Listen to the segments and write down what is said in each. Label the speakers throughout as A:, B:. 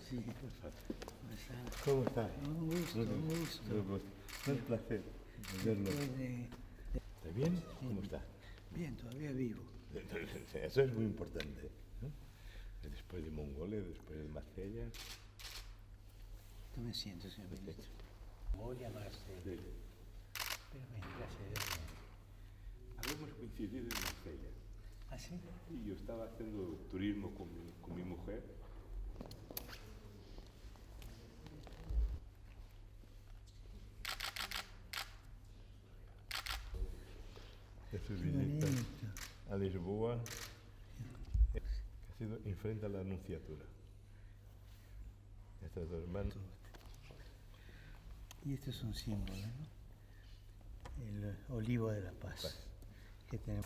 A: Sí. ¿Cómo está?
B: ¿Cómo estás?
A: Un gusto, un gusto.
B: Un placer verlo.
A: ¿Está
B: bien? ¿Cómo está?
A: Bien, todavía vivo.
B: Eso es muy importante, ¿no? Después de Mongolia, después de Marsella.
A: Tome asiento, señor ministro. Mongolia, Marsella.
B: Sí.
A: Pero gracias.
B: Habíamos coincidido en Marsella.
A: ¿Ah, sí?
B: Y yo estaba haciendo turismo con mi mujer. De su visita a Lisboa, que ha sido enfrente a la Anunciatura. Estas dos manos.
A: Y este es un símbolo, ¿no? El olivo de la paz, que tenemos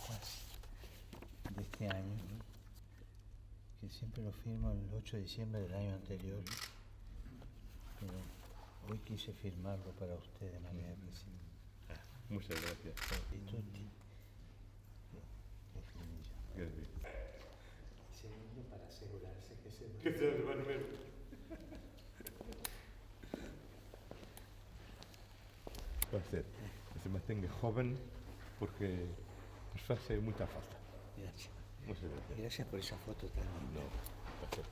A: de este año, ¿no? Que siempre lo firmo el 8 de diciembre del año anterior, pero hoy quise firmarlo para usted de manera especial.
B: Muchas gracias.
A: Y tutti.
B: Gracias.
A: Segundo para asegurarse que se
B: ¿Qué tal, Manuel? Va a ser que se mantenga joven porque nos hace mucha falta.
A: Gracias.
B: Muchas gracias.
A: Gracias por esa foto tan linda.
B: No, va a ser.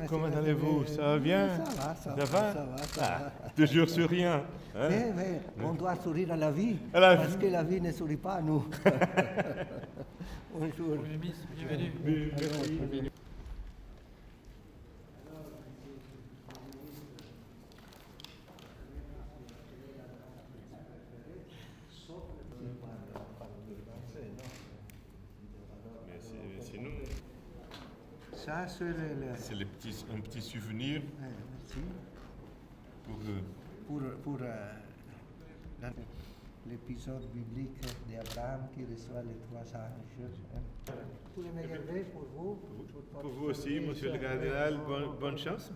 B: Comment allez-vous? Ça va bien?
A: Ça va.
B: Toujours sur rien. Hein?
A: Mais on doit sourire à la vie,
B: À la
A: parce
B: vie.
A: que la vie ne sourit pas à nous. Bonjour.
C: Premier ministre, bienvenue.
B: Merci. Mais sinon,
A: Ça, c'est
B: c'est un petit souvenir
A: merci.
B: pour
A: L'épisode biblique d'Abraham qui reçoit les 3 anges. Vous les me gardez pour vous?
B: vous aussi, monsieur le cardinal. Bonne chance.